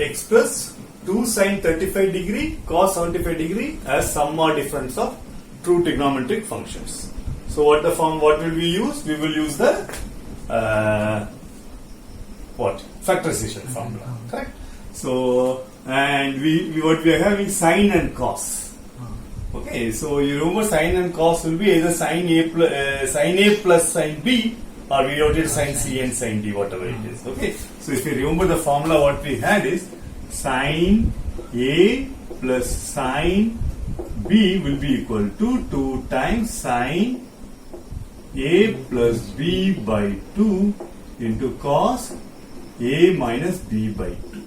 x plus 2 sin 35 degree cos 75 degree as sum or difference of true trigonometric functions. So what will we use? We will use the factorization formula, correct? So and what we are having sin and cos. Okay, so you remember sin and cos will be either sin A plus sin B, or we wrote it sin C and sin D, whatever it is. Okay, so if you remember the formula, what we had is sin A plus sin B will be equal to 2 times sin A plus B by 2 into cos A minus B by 2.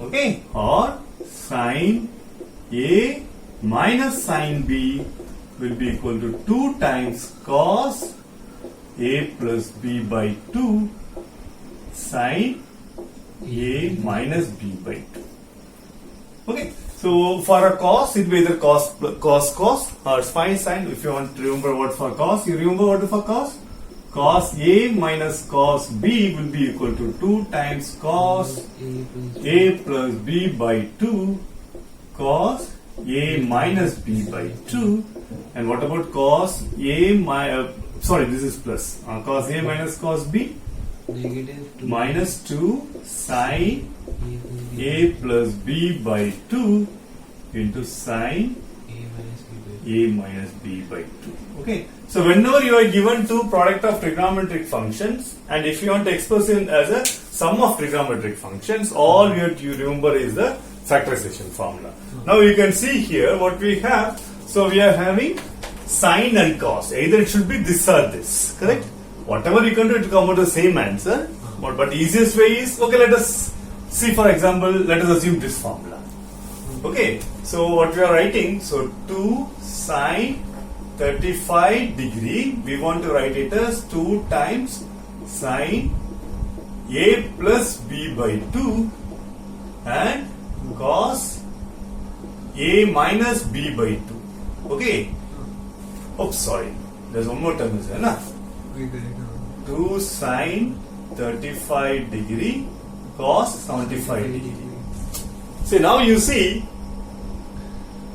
Okay, or sin A minus sin B will be equal to 2 times cos A plus B by 2 sin A minus B by 2. Okay, so for a cos, it will be either cos or sin. If you want to remember what for cos, you remember what for cos? Cos A minus cos B will be equal to 2 times cos A plus B by 2 cos A minus B by 2. And what about cos A this is plus. Cos A minus cos B? Negative 2 minus 2 sin A plus B by 2 into sin A minus B by 2. Okay. So whenever you are given two product of trigonometric functions, and if you want to express it as a sum of trigonometric functions, all you remember is the factorization formula. Now you can see here what we have. So we are having sin and cos. Either it should be this or this. Correct? Whatever you can do, it will come out the same answer. But easiest way is, okay, let us see, for example, let us assume this formula. Okay, so what we are writing, so 2 sin 35 degree, we want to write it as 2 times sin A plus B by 2 and cos A minus B by 2. Okay. Oops, sorry. There's one more term is there, na? 2 sin 35 degree cos 75 degree. See, now you see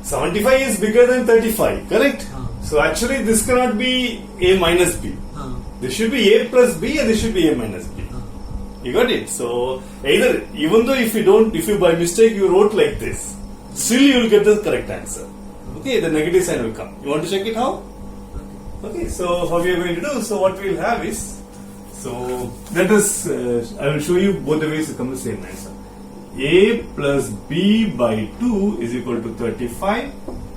75 is bigger than 35, correct? So actually this cannot be A minus B. This should be A plus B and this should be A minus B. You got it? So either, even though if you by mistake you wrote like this, still you will get the correct answer. Okay, the negative sign will come. You want to check it how? Okay, so how we are going to do? So what we will have is, so let us, I will show you both the ways to come the same answer. A plus B by 2 is equal to 35.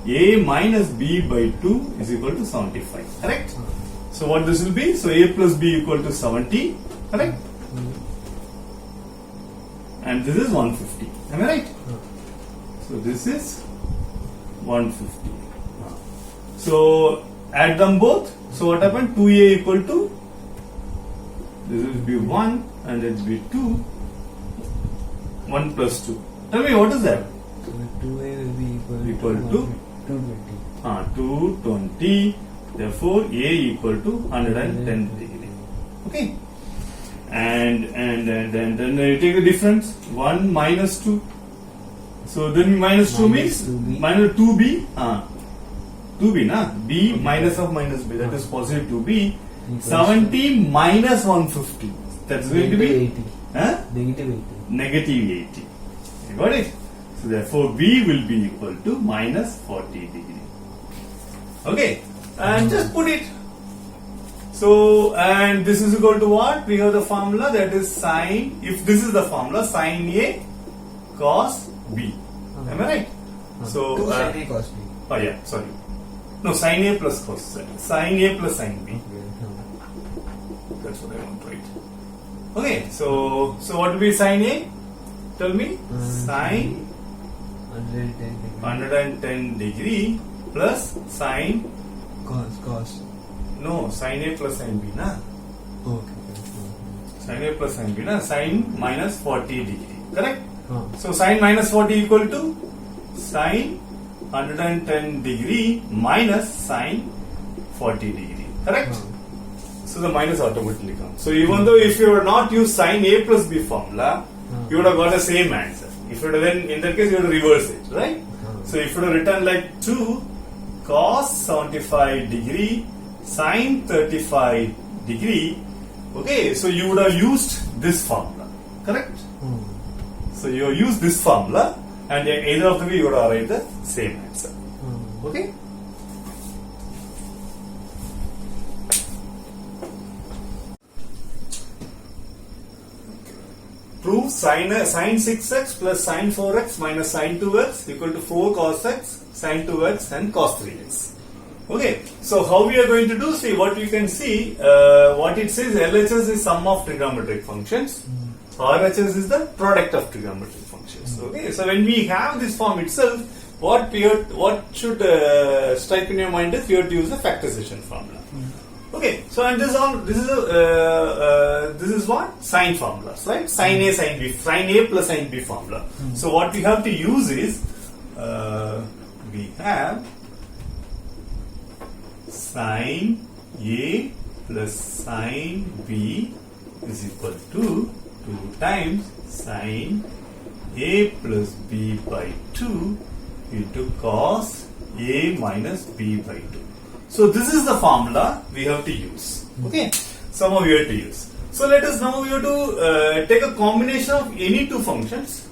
A minus B by 2 is equal to 75. Correct? So what this will be? So A plus B equal to 70. Correct? And this is 150. Am I right? So this is 150. So add them both. So what happened? 2A equal to, this will be 1 and it will be 2. 1 plus 2. Tell me, what is that? So 2A will be equal to 220. 220. Therefore, A equal to 110 degree. Okay. And then you take the difference. 1 minus 2. So then minus 2 means 2B. minus 2B. 2B na? B minus of minus B. That is positive 2B. 70 minus 150. That's going to be 80. Huh? Negative 80. Negative 80. You got it? So therefore B will be equal to minus 40 degree. Okay. And just put it. So, and this is equal to what? We have the formula, that is sin, if this is the formula, sin A cos B. Am I right? So, 2 sin A cos B. Oh yeah, sorry. No, sin A plus cos, sin A plus sin B. That's what I want to write. Okay, so what will be sin A? Tell me. Sin 110 degree plus sin. Cos. No, sin A plus sin B, na? Okay. Sin A plus sin B, na? Sin minus 40 degree. Correct? So sin minus 40 equal to sin 110 degree minus sin 40 degree. Correct? So the minus automatically comes. So even though if you were not use sin A plus B formula, you would have got the same answer. If you would have then, in that case, you would have reversed it, right? So if you would have written like 2 cos 75 degree sine 35 degree, okay, so you would have used this formula, correct? So you have used this formula, and either of the way you would have arrived the same answer. Okay? Prove sin 6x plus sin 4x minus sin 2x equal to 4 cos x, sin 2x and cos 3x. Okay, so how we are going to do? See, what you can see, what it says, LHS is sum of trigonometric functions. RHS is the product of trigonometric functions. Okay, so when we have this form itself, what should strike in your mind is we have to use the factorization formula. Okay, so and this is what sine formulas, right? Sine A, sine B, sine A plus sine B formula. So what we have to use is we have sine A plus sine B is equal to 2 times sine A plus B by 2 into cos A minus B by 2. So this is the formula we have to use. Okay, somehow we have to use. So let us now we have to take a combination of any two functions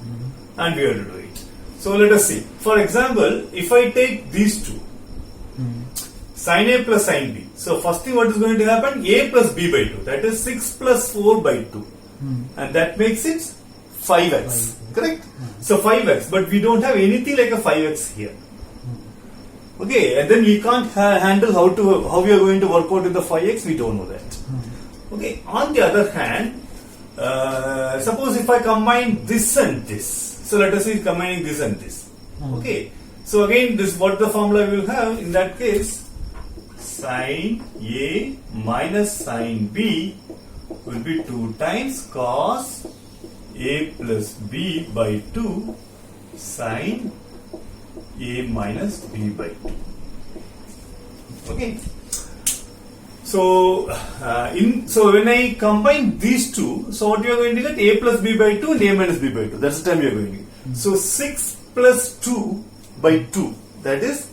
and we have to do it. So let us see. For example, if I take these two, sin A plus sin B. So first thing what is going to happen? A plus B by 2. That is 6 plus 4 by 2. And that makes it 5x. Correct? So 5x. But we don't have anything like a 5x here. Okay, and then we can't handle how we are going to work out with the 5x, we don't know that. Okay, on the other hand, suppose if I combine this and this, so let us say combining this and this. Okay, so again this what the formula we will have in that case, sin A minus sin B will be 2 times cos A plus B by 2 sin A minus B by 2. Okay. So, when I combine these two, so what you are going to get? A plus B by 2 and A minus B by 2. That's the time you are going to get. So 6 plus 2 by 2, that is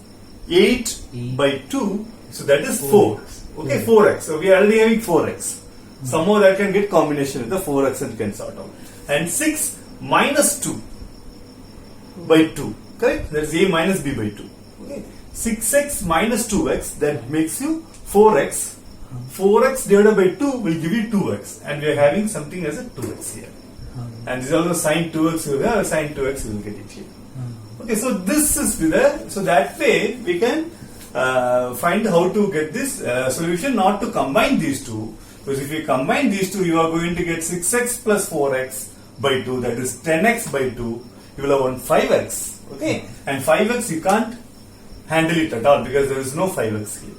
8 by 2. So that is 4. Okay, 4x. So we are already having 4x. Somehow that can get combination with the 4x and can sort out. And 6 minus 2 by 2. Correct? That is A minus B by 2. Okay. 6x minus 2x, that makes you 4x. 4x divided by 2 will give you 2x. And we are having something as a 2x here. And this is also sin 2x, you have sin 2x, you will get it here. Okay, so this is there. So that way we can find how to get this solution, not to combine these two. Because if you combine these two, you are going to get 6x plus 4x by 2, that is 10x by 2. You will have one 5x. Okay, and 5x you can't handle it at all because there is no 5x here.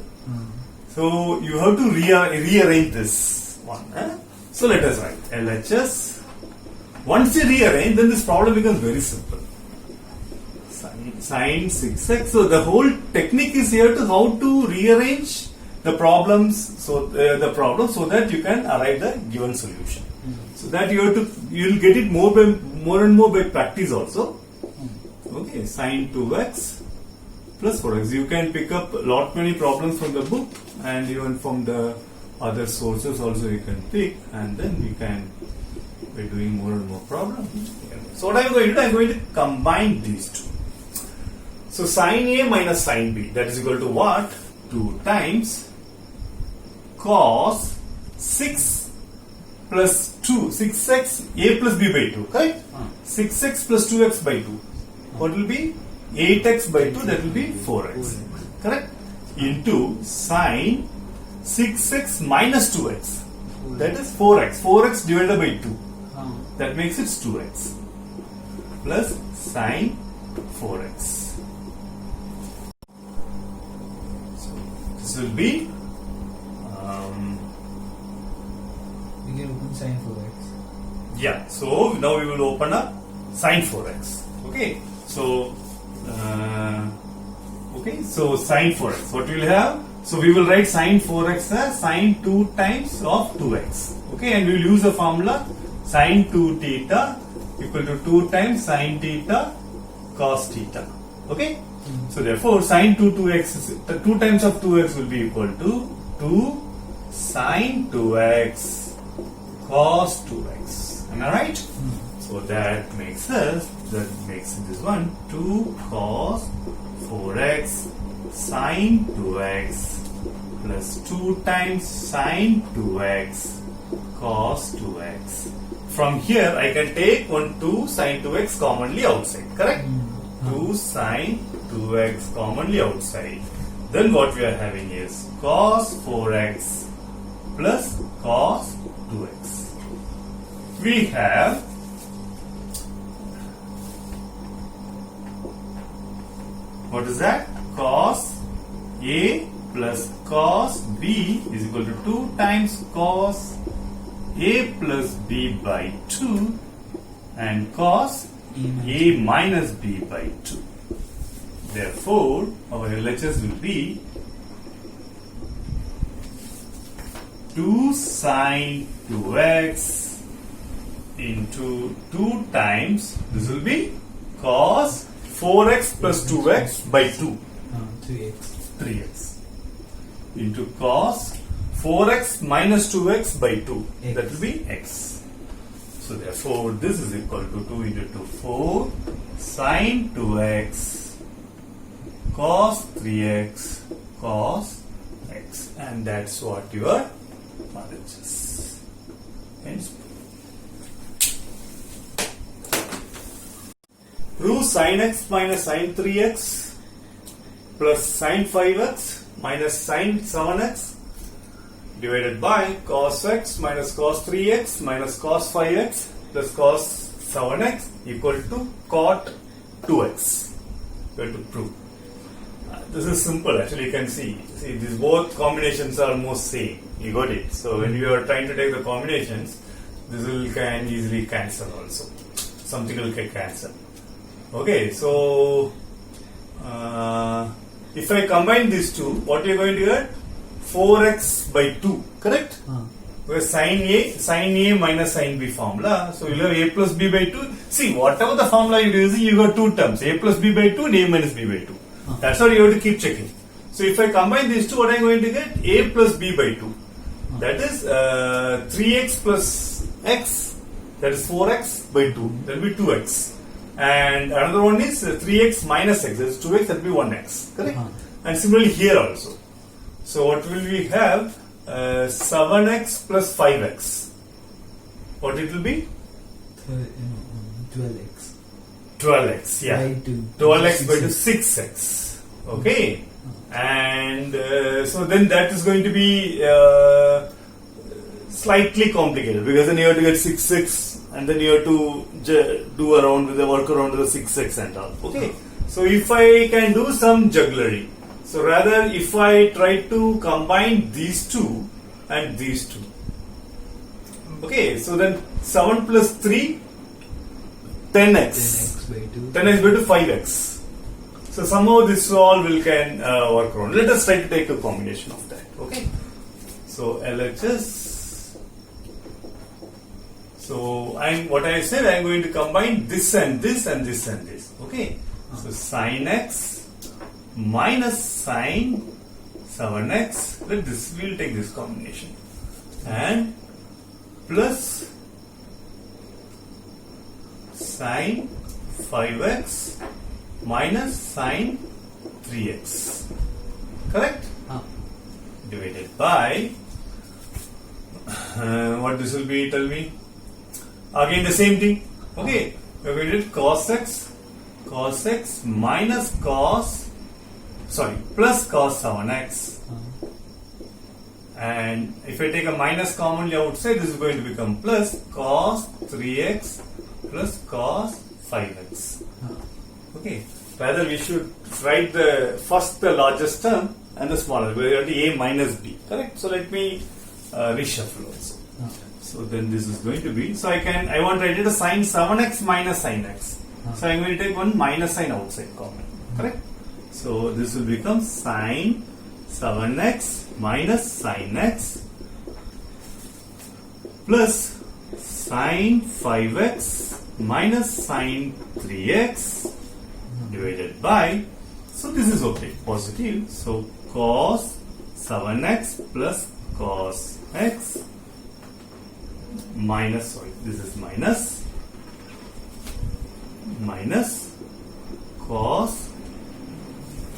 So you have to rearrange this one. So let us write LHS. Once you rearrange, then this problem becomes very simple. Sin 6x. So the whole technique is here to how to rearrange the problems. So so that you can arrive the given solution. So that you will get it more and more by practice also. Okay, sin 2x plus 4x. You can pick up many problems from the book and even from the other sources also you can pick, and then we can by doing more and more problems. So what I am going to do, I am going to combine these two. So sin A minus sin B, that is equal to what? 2 times cos 6 plus 2, 6x A plus B by 2, correct? 6x plus 2x by 2. What will be? 8x by 2, that will be 4x. Correct? Into sin 6x minus 2x. That is 4x. 4x divided by 2. That makes it 2x. Plus sin 4x. So this will be We can open sin 4x. yeah. So now we will open up sin 4x. Okay. So so sin 4x. What we will have? So we will write sin 4x as sin 2 times of 2x. Okay, and we will use the formula sin 2 theta equal to 2 times sin theta cos theta. Okay? So therefore sin 2x is, 2 times of 2x will be equal to 2 sin 2x cos 2x. Am I right? So that makes this one 2 cos 4x sin 2x plus 2 times sin 2x cos 2x. From here I can take 2 sin 2x commonly outside, correct? 2 sin 2x commonly outside. Then what we are having is cos 4x plus cos 2x. We have what is that? Cos A plus cos B is equal to 2 times cos A plus B by 2 and cos A minus B by 2. Therefore, our LHS will be 2 sin 2x into 2 times, this will be cos 4x plus 2x by 2. 3x into cos 4x minus 2x by 2. X. That will be x. So therefore, this is equal to 2 into 2, 4 sin 2x cos 3x cos x, and that's what your RHS. Hence, prove sin x minus sin 3x plus sin 5x minus sin 7x divided by cos x minus cos 3x minus cos 5x plus cos 7x equal to cot 2x. We have to prove. This is simple, actually. You can see these both combinations are almost same. You got it. So when you are trying to take the combinations, this will can easily cancel also. Something will get cancelled. Okay, so if I combine these two, what you are going to get? 4x by 2, correct? Where sin A minus sin B formula. So you'll have A plus B by 2. See, whatever the formula you're using, you got two terms, A plus B by 2 and A minus B by 2. That's what you have to keep checking. So if I combine these two, what I'm going to get? A plus B by 2. That is 3x plus x, that is 4x by 2. That will be 2x. And another one is 3x minus x, that is 2x, that will be 1x. Correct? And similarly here also. So what will we have? 7x plus 5x. What it will be? 12x. 12x, yeah. By 2. 12x by 2, 6x. Okay. And so then that is going to be slightly complicated, because then you have to get 6x and then you have to do around with the work around with the 6x and all. Okay. So if I can do some jugglery, so rather if I try to combine these two and these two. Okay, so then 7 plus 3, 10x. 10x by 2. 10x by 2, 5x. So somehow this all will can work around. Let us try to take a combination of that. Okay. So LHS. So what I said, I'm going to combine this and this and this and this. Okay. So sin x minus sin 7x. We'll take this combination, and plus sin 5x minus sin 3x. Correct? Divided by what this will be, tell me. Again the same thing. Okay, we are going to do cos x minus plus cos 7x. And if I take a minus commonly outside, this is going to become plus cos 3x plus cos 5x. Okay, rather we should write the largest term and the smaller. We have a minus b, correct? So let me reshuffle also. So then this is going to be, so I want to write it as sin 7x minus sin x. So I'm going to take one minus sign outside common, correct? So this will become sin 7x minus sin x plus sin 5x minus sine 3x divided by, so this is okay, positive, so cos 7x plus cos x minus, sorry, this is minus cos,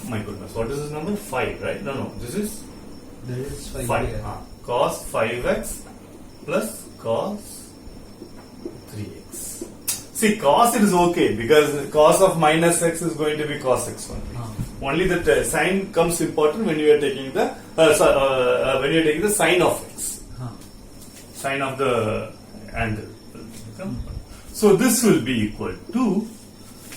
my goodness, what is this number? 5, right? No, this is There is 5 5. here. Cos 5x plus cos 3x. See, cos it is okay because cos of minus x is going to be cos x only. Only that sign comes important when you are taking the when you are taking the sine of x, sine of the angle. So this will be equal to.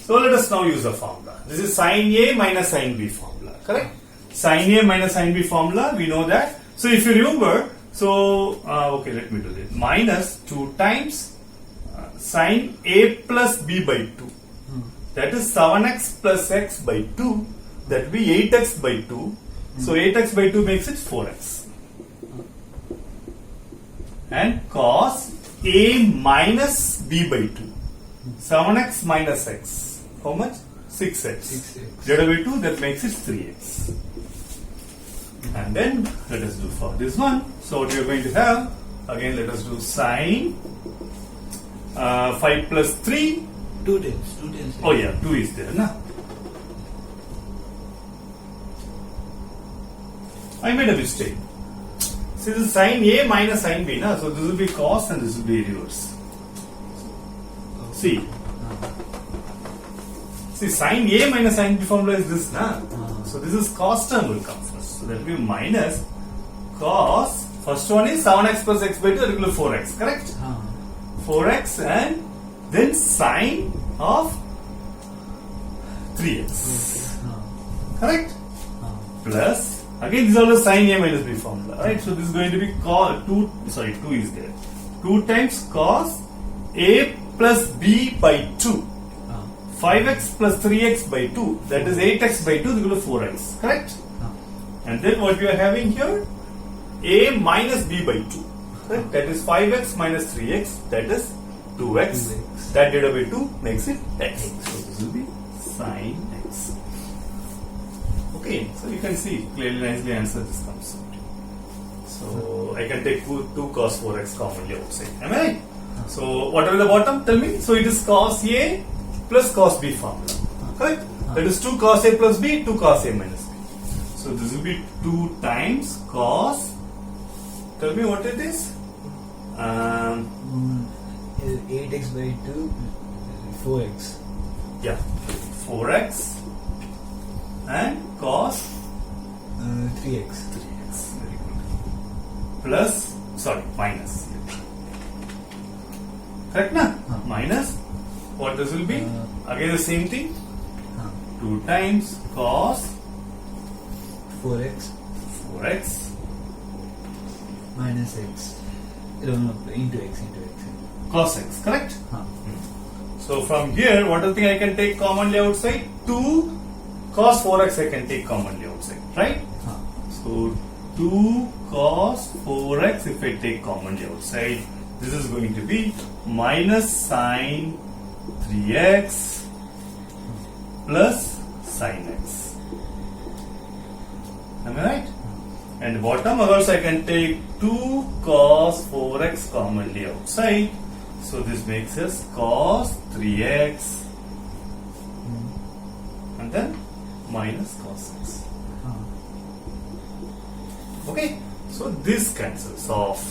So let us now use the formula. This is sine A minus sine B formula, correct? Sine A minus sine B formula, we know that. So if you remember, so okay, let me do it. Minus 2 times sine A plus B by 2. That is 7x plus x by 2. That will be 8x by 2. So 8x by 2 makes it 4x. And cos A minus B by 2. 7x minus x. How much? 6x. 6x. Divided by 2, that makes it 3x. And then let us do for this one. So what we are going to have, again let us do sine 5 plus 3. 2 times. Oh yeah, 2 is there, na? I made a mistake. See, this is sine A minus sine B, na? So this will be cos and this will be reverse. See, sine A minus sine B formula is this, na? So this is cos term will come first. So that will be minus cos. First one is 7x plus x by 2, that will be 4x, correct? 4x and then sine of 3x, correct? Plus, again this is also sine A minus B formula, right? So this is going to be 2 is there. 2 times cos A plus B by 2. 5x plus 3x by 2, that is 8x by 2 is equal to 4x, correct? And then what we are having here, A minus B by 2, correct? That is 5x minus 3x, that is 2x. 2x. That divided by 2 makes it x. So this will be sine x. Okay, so you can see clearly, nicely answer this comes out. So I can take 2 cos 4x commonly outside. Am I right? So whatever the bottom, tell me. So it is cos A plus cos B formula, correct? That is 2 cos A plus B, 2 cos A minus B. So this will be 2 times cos. Tell me what it is. 8x by 2, 4x. Yeah, 4x and cos 3x. 3x. Very good. Plus, sorry, minus. Correct, na? Minus. What this will be? Again the same thing. 2 times cos 4x 4x minus x. No, into x. cos x, correct? So from here, what do you think I can take commonly outside? 2 cos 4x I can take commonly outside, right? So 2 cos 4x if I take commonly outside, this is going to be minus sine 3x plus sine x. Am I right? And bottom also I can take 2 cos 4x commonly outside. So this makes us cos 3x and then minus cos x. Okay, so this cancels off.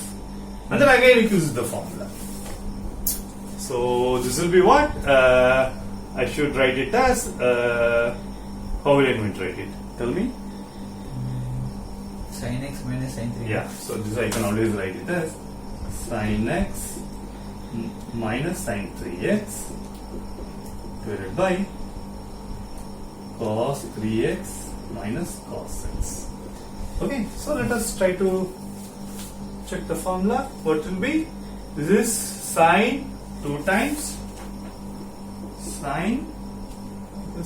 And then again it uses the formula. So this will be what? I should write it as, how will I going to write it? Tell me. Sin x minus sin 3x. Yeah, so this I can always write it as sin x minus sin 3x divided by cos 3x minus cos x. Okay, so let us try to check the formula. What will be? This is sine 2 times sine.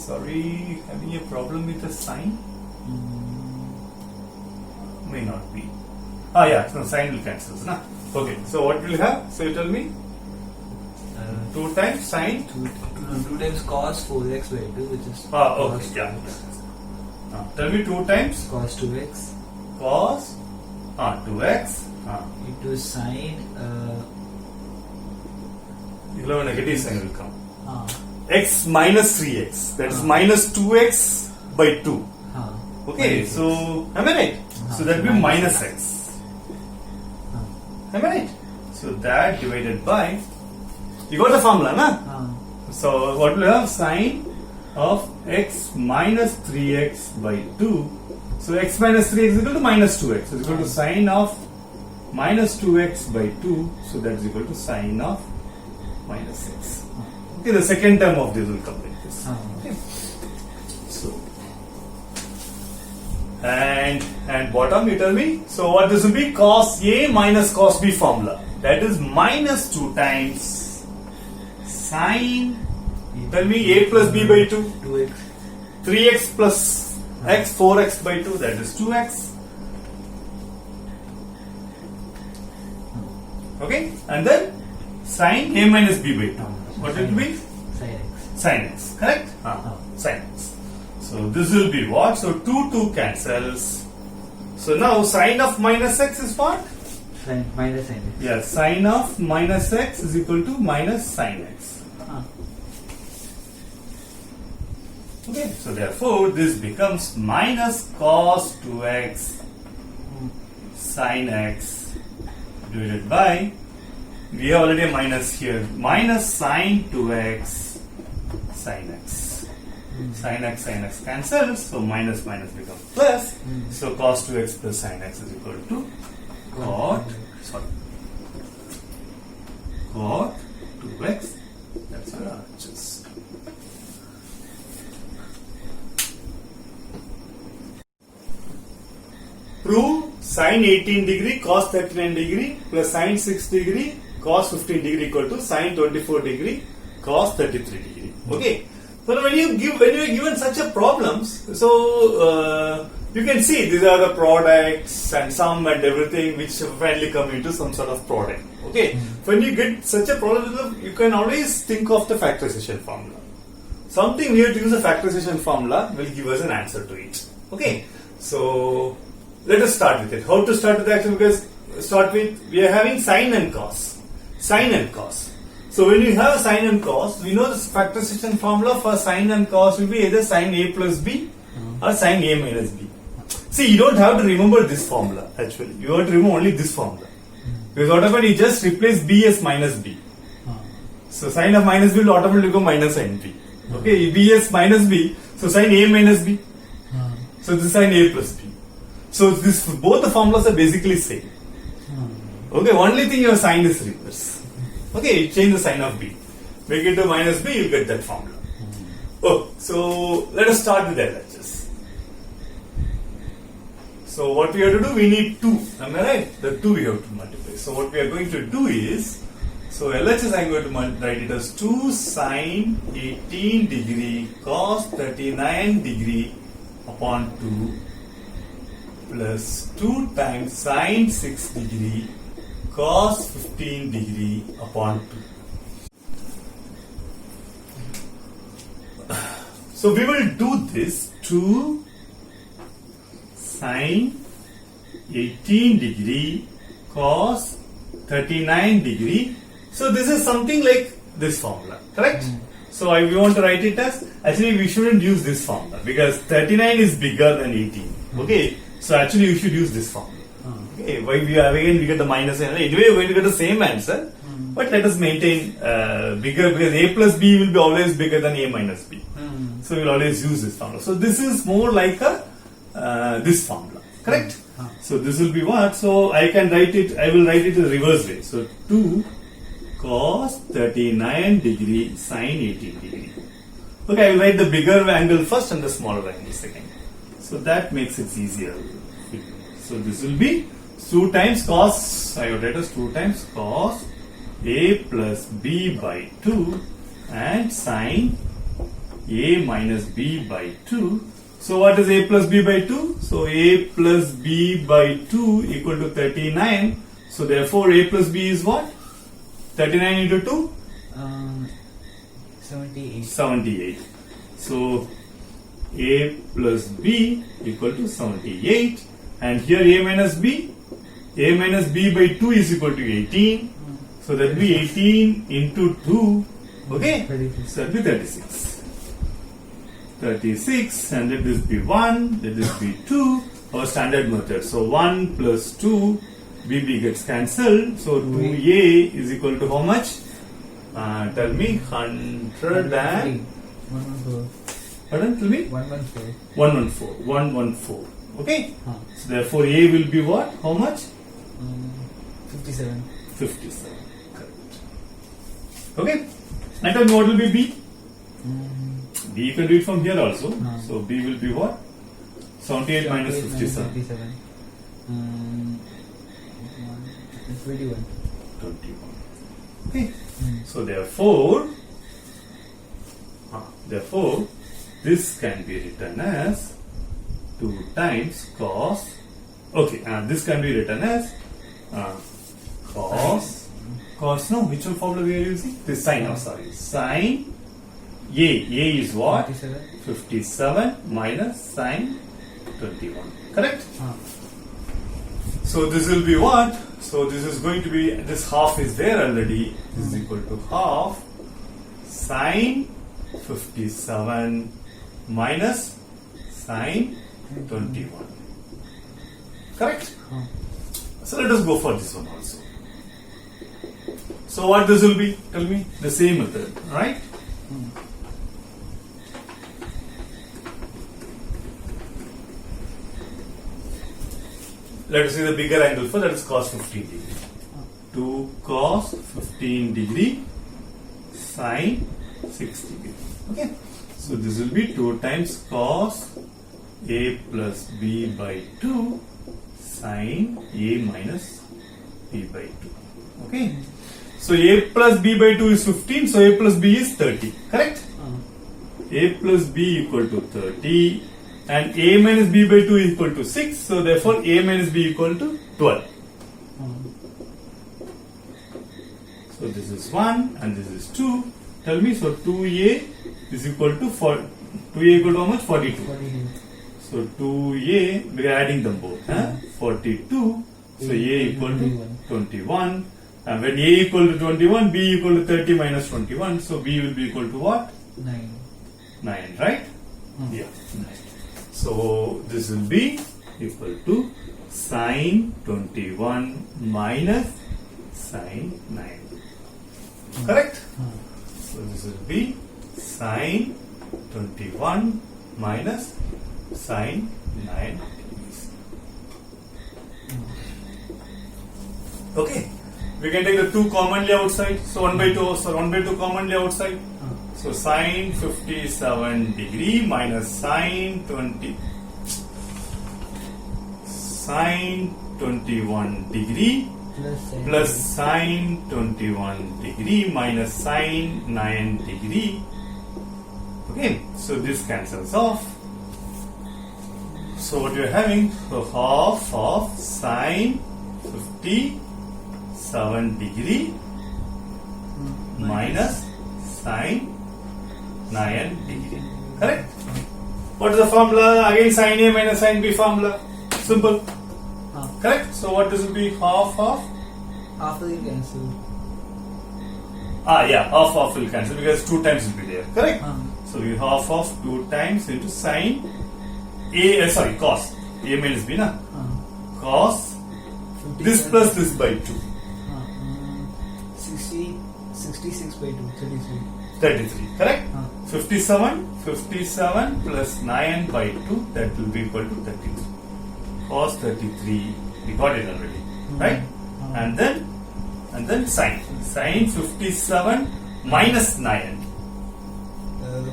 Are we having a problem with the sine? May not be. Ah, yeah, so sine will cancel. Na? Okay, so what will you have? So you tell me. 2 times sine. 2 times cos 4x by 2, which is Okay, cos yeah. 2x. Tell me 2 times Cos 2x cos 2x into sine. You'll have a negative sign will come. Uh, X minus 3x. That is minus 2x by 2. Okay, minus so am I right? So that will be minus x. Am I right? So that divided by. You got the formula, na? So what will have? Sine of x minus 3x by 2. So x minus 3x is equal to minus 2x. So it's equal to sine of minus 2x by 2. So that is equal to sine of minus x. Okay, the second term of this will come like this. Okay. So and bottom you tell me. So what this will be? Cos A minus cos B formula. That is minus 2 times sine. Tell me A plus B by 2. 2x. 3x plus x, 4x by 2. That is 2x. Okay, and then sine A minus B by 2. What it will be? Sin x. Sin x, correct? Sin x. So this will be what? So 2 cancels. So now sine of minus x is what? Minus sin x. Yes, sine of minus x is equal to minus sin x. Okay, so therefore this becomes minus cos 2x sin x divided by, we have already a minus here, minus sine 2x sin x. Sin x cancels, so minus becomes plus. So cos 2x plus sin x is equal to cot 2x. That's your answers. Prove sine 18 degree cos 39 degree plus sine 6 degree cos 15 degree equal to sine 24 degree cos 33 degree. Okay. So when you are given such a problems, so you can see these are the products and sum and everything which finally come into some sort of product. Okay. When you get such a problem, you can always think of the factorization formula. Something we have to use a factorization formula will give us an answer to it. Okay. So let us start with it. How to start with actually? Because we are having sine and cos. Sine and cos. So when you have sine and cos, we know this factorization formula for sine and cos will be either sine A plus B or sine A minus B. See, you don't have to remember this formula actually. You have to remember only this formula. Because what happened, you just replace B as minus B. So sine of minus B will automatically become minus sine B. Okay, B as minus B. So sine A minus B. So this is sine A plus B. So this both the formulas are basically same. Okay, only thing your sign is reverse. Okay, you change the sign of B. Make it to minus B, you get that formula. Oh, so let us start with LHS. So what we have to do, we need 2. Am I right? The 2 we have to multiply. So what we are going to do is, so LHS I am going to write it as 2 sine 18 degree cos 39 degree upon 2 plus 2 times sine 6 degree cos 15 degree upon 2. So we will do this 2 sine 18 degree cos 39 degree. So this is something like this formula, correct? So we want to write it as, actually we shouldn't use this formula because 39 is bigger than 18. Okay, so actually you should use this formula. Okay, why we get the minus and anyway we're going to get the same answer, but let us maintain bigger because A plus B will be always bigger than A minus B. So we'll always use this formula. So this is more like a this formula, correct? So this will be what? So I will write it in the reverse way. So 2 cos 39 degree sine 18 degree. Okay, I will write the bigger angle first and the smaller angle second. So that makes it easier. So this will be 2 times cos, I will write as 2 times cos A plus B by 2 and sine A minus B by 2. So what is A plus B by 2? So A plus B by 2 equal to 39. So therefore A plus B is what? 39 into 2 78. 78. So A plus B equal to 78. And here A minus B by 2 is equal to 18. So that will be 18 into 2. Okay? 36. So that will be 36. 36 and let this be 1, let this be 2. Our standard method. So 1 plus 2, BB gets cancelled. So 2A is equal to how much? Tell me 100 and... 114. Pardon? Tell me? 114. 114. 114. Okay? Huh. So therefore A will be what? How much? 57. 57. Correct. Okay? And tell me what will be B? B you can read from here also. No. So B will be what? 78 minus 57. 57. 21. 21. Okay? So therefore, this can be written as 2 times cos. Okay, this can be written as cos. No, which one formula we are using? This sine. Oh, sorry, sine. A is what? 57. 57 minus sine 21. Correct? So this will be what? So this is going to be, this half is there already. This is equal to half sine 57 minus sine 21. Correct? So let us go for this one also. So what this will be? Tell me. The same method, right? Let us see the bigger angle for that is cos 15 degree. 2 cos 15 degree sine 6 degree. Okay. So this will be 2 times cos A plus B by 2 sine A minus B by 2. Okay. So A plus B by 2 is 15. So A plus B is 30. Correct? A plus B equal to 30. And A minus B by 2 is equal to 6. So therefore A minus B equal to 12. So this is 1 and this is 2. Tell me, so 2A is equal to 4. 2A equal to how much? 42. 42. So 2A, we are adding them both. 42. So A equal to 21. And when A equal to 21, B equal to 30 minus 21. So B will be equal to what? 9. 9, right? Yeah, 9. So this will be equal to sine 21 minus sine 9. Correct? So this will be sine 21 minus sine 9 degrees. Okay. We can take the 2 commonly outside. So 1 by 2. So 1 by 2 commonly outside. So sine 57 degree minus sine 21 degree plus sine 21 degree minus sine 9 degree. Okay, so this cancels off. So what you are having? So half of sine 57 degree minus sine 9 degree. Correct? What is the formula? Again sine A minus sine B formula. Simple. Correct? So what this will be? Half of? Half will cancel. Yeah, half will cancel because 2 times will be there. Correct? So we half of 2 times into sine A, cos. A minus B, na? Cos this plus this by 2. 66 by 2, 33. 33, correct? 57 plus 9 by 2, that will be equal to 33. Cos 33, we got it already, right? And then sine 57 minus 9.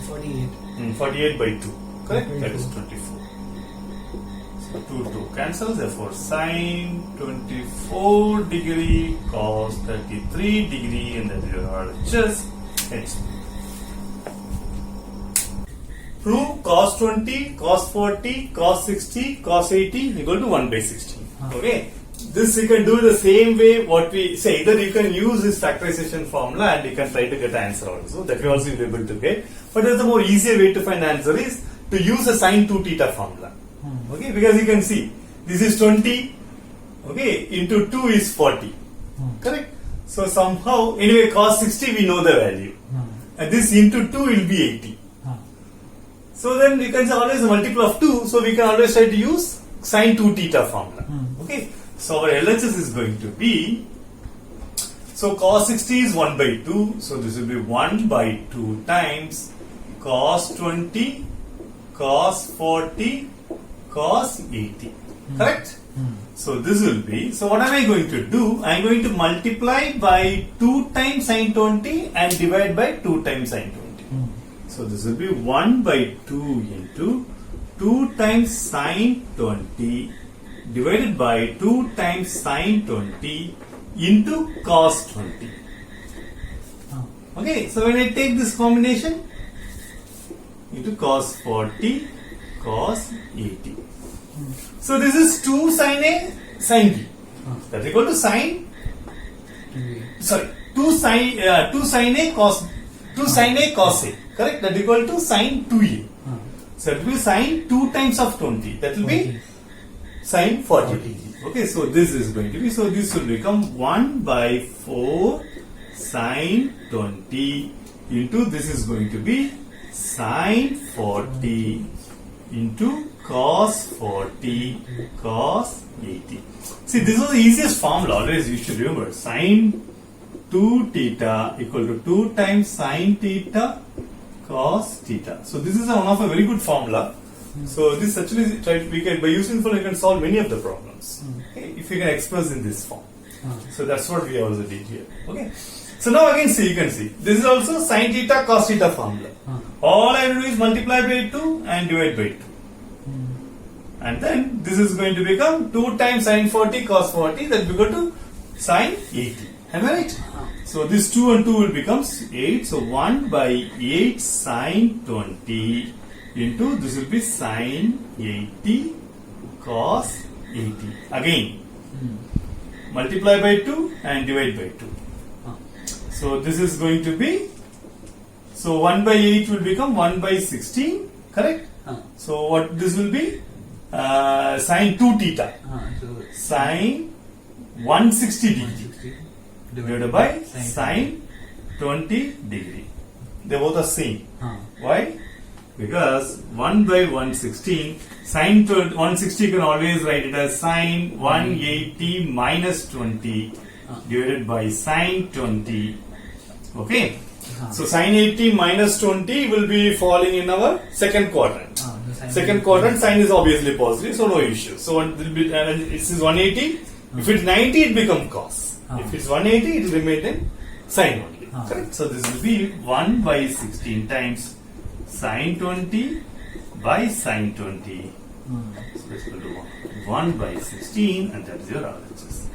48. 48 by 2, correct? 24. That is 24. So 2 cancels, therefore sine 24 degree, cos 33 degree, and that is our just H. Prove cos 20, cos 40, cos 60, cos 80 equal to 1 by 16. Okay. this you can do the same way what we say. Either you can use this factorization formula and you can try to get answer also. That we also will be able to get. But the more easier way to find answer is to use a sine 2 theta formula. Okay, because you can see this is 20. Okay, into 2 is 40. Correct? So somehow, anyway, cos 60 we know the value. And this into 2 will be 80. So then we can say always a multiple of 2. So we can always try to use sine 2 theta formula. Okay. So our LHS is going to be, so cos 60 is 1 by 2. So this will be 1 by 2 times cos 20, cos 40, cos 80. Correct? So this will be, so what am I going to do? I am going to multiply by 2 times sine 20 and divide by 2 times sine 20. So this will be 1 by 2 into 2 times sine 20 divided by 2 times sine 20 into cos 20. Okay, so when I take this combination into cos 40, cos 80. So this is 2 sine A, sine B. That is equal to sine, sorry, 2 sine A cos, 2 sine A cos A. Correct? That is equal to sine 2A. So it will be sine 2 times of 20. That will be sine 40. Okay, so this is going to be, so this will become 1 by 4 sine 20 into, this is going to be sine 40 into cos 40 cos 80. See, this was the easiest formula. Always you should remember sine 2 theta equal to 2 times sine theta cos theta. So this is one of a very good formula. So this actually we can, by using formula you can solve many of the problems. Okay, if you can express in this form. So that's what we also did here. Okay. So now again see, you can see this is also sine theta cos theta formula. All I have to do is multiply by 2 and divide by 2. And then this is going to become 2 times sine 40 cos 40, that will go to sine 80. Am I right? So this 2 and 2 will become 8. So 1 by 8 sine 20 into, this will be sine 80 cos 80. Again, multiply by 2 and divide by 2. So this is going to be, so 1 by 8 will become 1 by 16. Correct? So what this will be? Sine 2 theta. Sine 160 degree divided by sine 20 degree. They both are same. Why? Because 1 by 116, sine 160 you can always write it as sine 180 minus 20 divided by sine 20. Okay. So sine 80 minus 20 will be falling in our second quadrant. Second quadrant sign is obviously positive, so no issue. So this is 180. If it's 90, it becomes cos. If it's 180, it will remain in sine only. Correct? So this will be 1 by 16 times sine 20 by sine 20. So this will do 1 by 16, and that is your RHS.